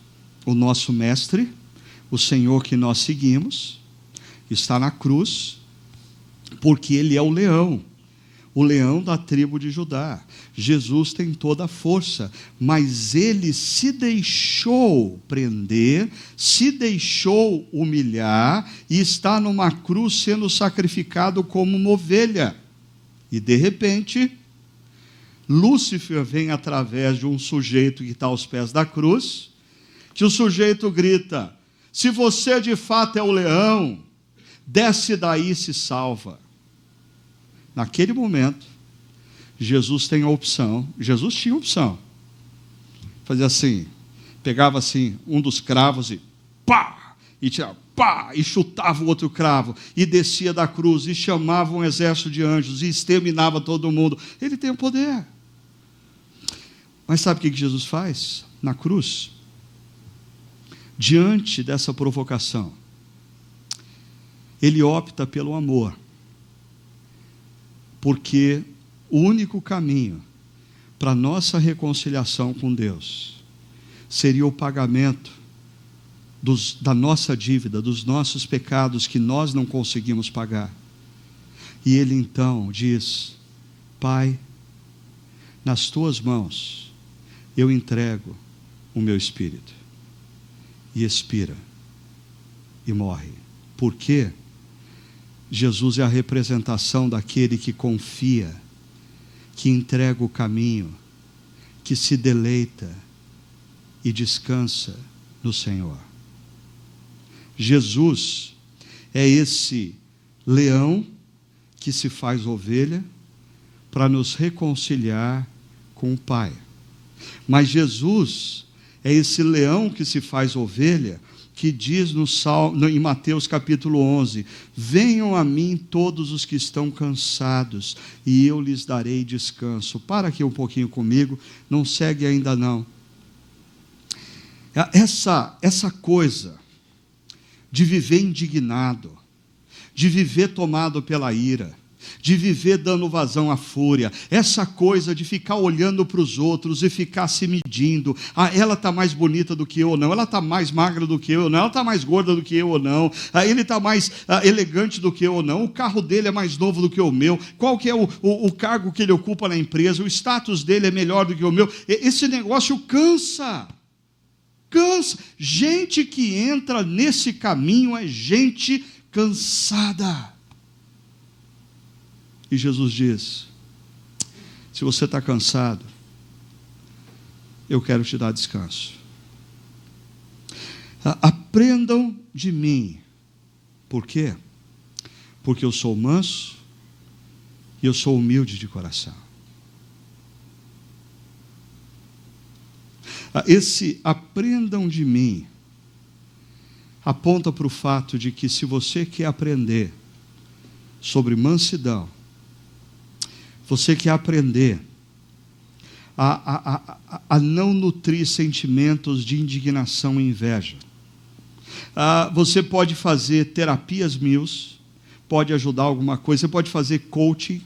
o nosso mestre, o Senhor que nós seguimos, está na cruz, porque ele é o leão da tribo de Judá. Jesus tem toda a força, mas ele se deixou prender, se deixou humilhar e está numa cruz sendo sacrificado como uma ovelha. E de repente, Lúcifer vem através de um sujeito que está aos pés da cruz, que o sujeito grita: se você de fato é o leão, desce daí e se salva. Naquele momento, Jesus tem a opção, Jesus tinha opção, fazia assim, pegava assim um dos cravos e pá, e tirava, pá, e chutava o outro cravo, e descia da cruz, e chamava um exército de anjos, e exterminava todo mundo. Ele tem o poder. Mas sabe o que Jesus faz na cruz? Diante dessa provocação, ele opta pelo amor, porque o único caminho para a nossa reconciliação com Deus seria o pagamento da nossa dívida, dos nossos pecados que nós não conseguimos pagar. E ele então diz: Pai, nas tuas mãos eu entrego o meu espírito. E expira e morre. Por quê? Jesus é a representação daquele que confia, que entrega o caminho, que se deleita e descansa no Senhor. Jesus é esse leão que se faz ovelha para nos reconciliar com o Pai. Mas Jesus é esse leão que se faz ovelha, que diz em Mateus capítulo 11, venham a mim todos os que estão cansados, e eu lhes darei descanso. Para aqui um pouquinho comigo, não segue ainda não. Essa coisa de viver indignado, de viver tomado pela ira, de viver dando vazão à fúria, essa coisa de ficar olhando para os outros e ficar se medindo, ela está mais bonita do que eu ou não, ela está mais magra do que eu ou não, ela está mais gorda do que eu ou não, ele está mais elegante do que eu ou não, o carro dele é mais novo do que o meu, qual que é o cargo que ele ocupa na empresa, o status dele é melhor do que o meu. Esse negócio cansa. Gente que entra nesse caminho é gente cansada. E Jesus diz: se você está cansado, eu quero te dar descanso. Aprendam de mim. Por quê? Porque eu sou manso e eu sou humilde de coração. Esse aprendam de mim aponta para o fato de que se você quer aprender sobre mansidão, você quer aprender a não nutrir sentimentos de indignação e inveja, você pode fazer terapias mil, pode ajudar alguma coisa, você pode fazer coaching,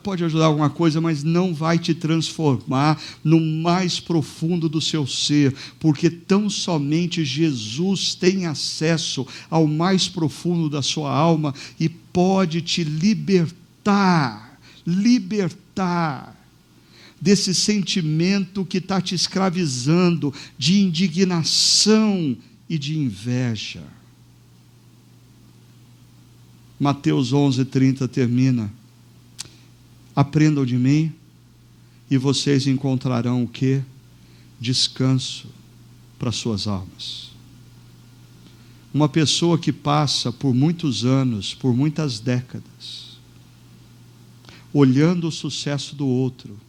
pode ajudar alguma coisa, mas não vai te transformar no mais profundo do seu ser, porque tão somente Jesus tem acesso ao mais profundo da sua alma e pode te libertar desse sentimento que está te escravizando, de indignação e de inveja. Mateus 11:30 termina: aprendam de mim e vocês encontrarão o quê? Descanso para suas almas. Uma pessoa que passa por muitos anos, por muitas décadas, olhando o sucesso do outro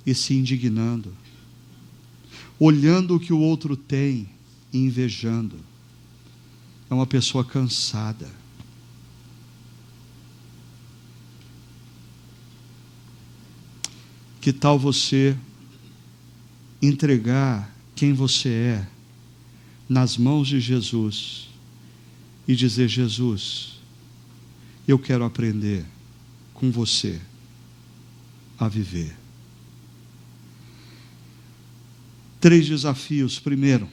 e se indignando, olhando o que o outro tem e invejando, é uma pessoa cansada. Que tal você entregar quem você é nas mãos de Jesus e dizer: Jesus, eu quero aprender com você a viver. 3 desafios. Primeiro,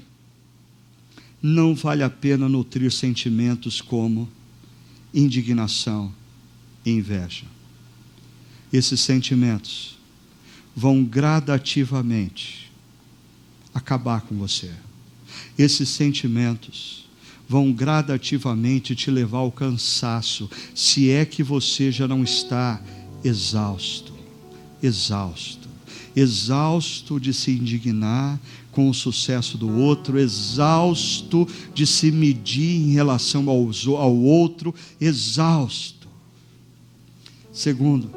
não vale a pena nutrir sentimentos como indignação e inveja. Esses sentimentos vão gradativamente acabar com você. Esses sentimentos vão gradativamente te levar ao cansaço, se é que você já não está exausto. exausto de se indignar com o sucesso do outro, exausto de se medir em relação ao outro, exausto. Segundo,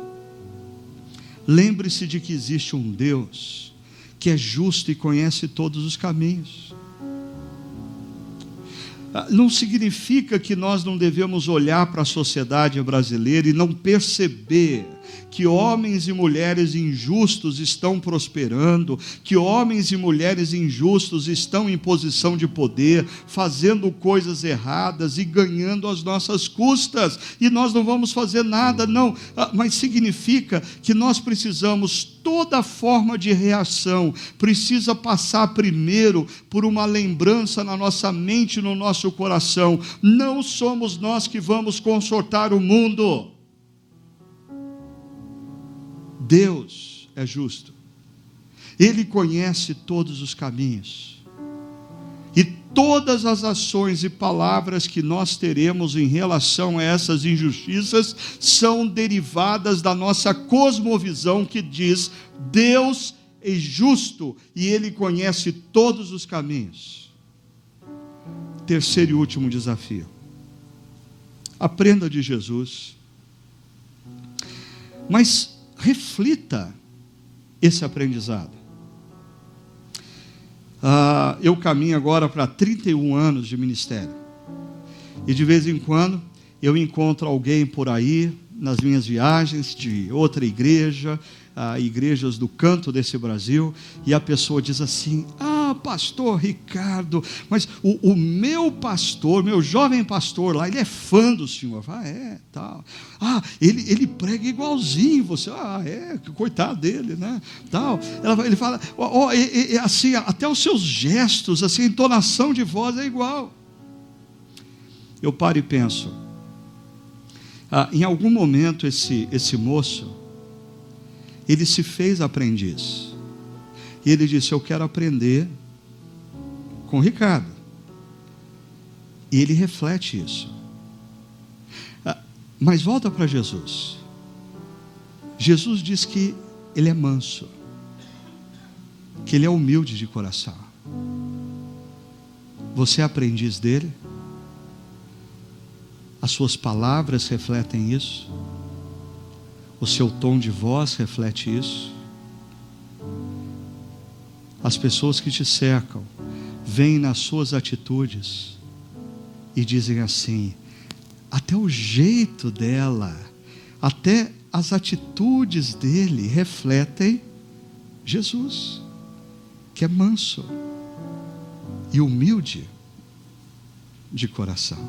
lembre-se de que existe um Deus que é justo e conhece todos os caminhos. Não significa que nós não devemos olhar para a sociedade brasileira e não perceber que homens e mulheres injustos estão prosperando, que homens e mulheres injustos estão em posição de poder, fazendo coisas erradas e ganhando às nossas custas, e nós não vamos fazer nada, não, mas significa que nós precisamos, toda forma de reação precisa passar primeiro por uma lembrança na nossa mente, no nosso coração. Não somos nós que vamos consertar o mundo. Deus é justo, Ele conhece todos os caminhos, e todas as ações e palavras que nós teremos em relação a essas injustiças são derivadas da nossa cosmovisão que diz: Deus é justo e Ele conhece todos os caminhos. Terceiro e último desafio: aprenda de Jesus, mas reflita esse aprendizado. Eu caminho agora para 31 anos de ministério, e de vez em quando eu encontro alguém por aí, nas minhas viagens, de outra igreja, igrejas do canto desse Brasil, e a pessoa diz assim: pastor Ricardo, mas o meu pastor, meu jovem pastor lá, ele é fã do senhor. Tal. Ele prega igualzinho você. Coitado dele, né? Tal. Ele fala, assim, até os seus gestos, assim, a entonação de voz é igual. Eu paro e penso, em algum momento esse moço, ele se fez aprendiz, e ele disse: eu quero aprender com o Ricardo. E ele reflete isso. Mas volta para Jesus. Jesus diz que ele é manso, que ele é humilde de coração. Você é aprendiz dele? As suas palavras refletem isso? O seu tom de voz reflete isso? As pessoas que te cercam veem nas suas atitudes e dizem assim: até o jeito dela, até as atitudes dele refletem Jesus, que é manso e humilde de coração.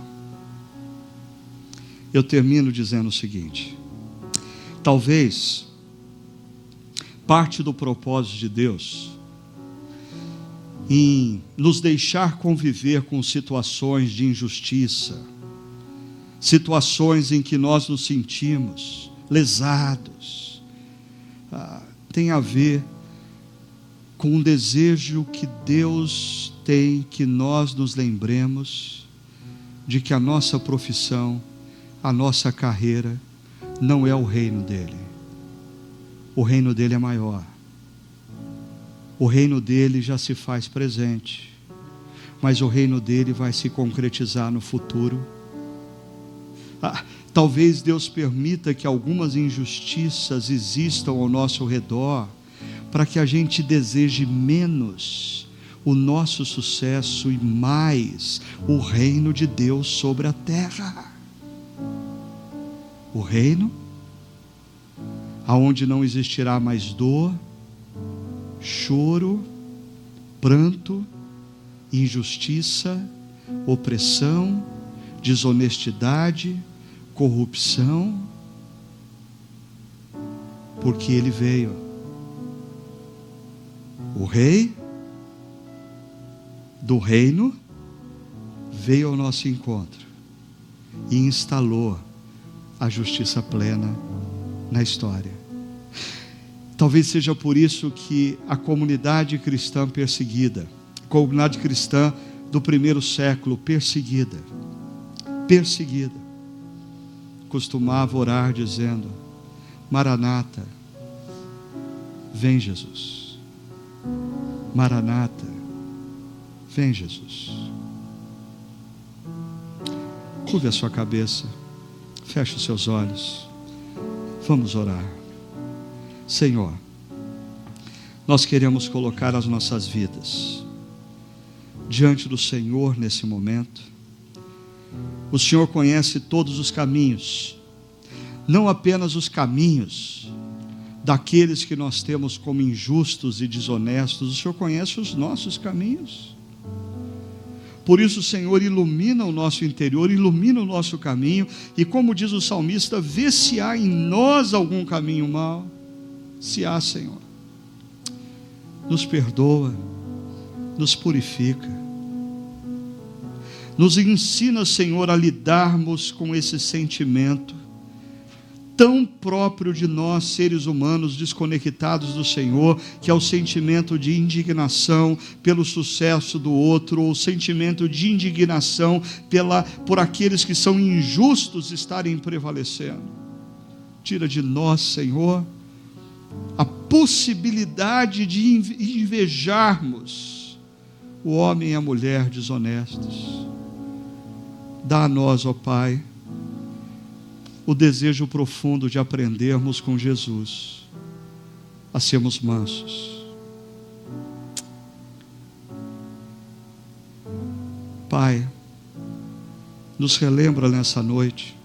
Eu termino dizendo o seguinte: talvez parte do propósito de Deus em nos deixar conviver com situações de injustiça, situações em que nós nos sentimos lesados, tem a ver com um desejo que Deus tem que nós nos lembremos de que a nossa profissão, a nossa carreira não é o reino dele. O reino dele é maior. O reino dele já se faz presente, mas o reino dele vai se concretizar no futuro. Talvez Deus permita que algumas injustiças existam ao nosso redor, para que a gente deseje menos o nosso sucesso e mais o reino de Deus sobre a terra. O reino aonde não existirá mais dor, choro, pranto, injustiça, opressão, desonestidade, corrupção, porque ele veio. O rei do reino veio ao nosso encontro e instalou a justiça plena na história. Talvez seja por isso que a comunidade cristã perseguida, a comunidade cristã do primeiro século perseguida, costumava orar dizendo: Maranata, Vem, Jesus. Maranata. Vem, Jesus. Curve a sua cabeça. Feche os seus olhos. Vamos orar. Senhor, nós queremos colocar as nossas vidas diante do Senhor nesse momento. O Senhor conhece todos os caminhos, não apenas os caminhos daqueles que nós temos como injustos e desonestos. O Senhor conhece os nossos caminhos. Por isso, Senhor, ilumina o nosso interior, ilumina o nosso caminho, e como diz o salmista, vê se há em nós algum caminho mau. Se há, Senhor, nos perdoa, nos purifica, nos ensina, Senhor, a lidarmos com esse sentimento tão próprio de nós, seres humanos desconectados do Senhor, que é o sentimento de indignação pelo sucesso do outro, ou o sentimento de indignação por aqueles que são injustos estarem prevalecendo. Tira de nós, Senhor, a possibilidade de invejarmos o homem e a mulher desonestos. Dá a nós, ó Pai, o desejo profundo de aprendermos com Jesus a sermos mansos. Pai, nos relembra nessa noite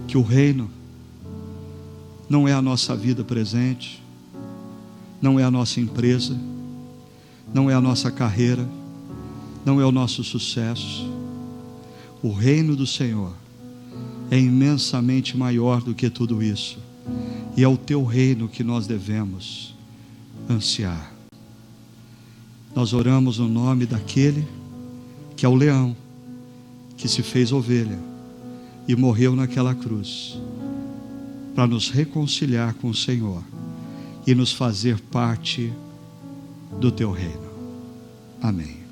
que o reino não é a nossa vida presente, não é a nossa empresa, não é a nossa carreira, não é o nosso sucesso. O reino do Senhor é imensamente maior do que tudo isso, e é o teu reino que nós devemos ansiar. Nós oramos no nome daquele que é o leão, que se fez ovelha e morreu naquela cruz, para nos reconciliar com o Senhor e nos fazer parte do teu reino. Amém.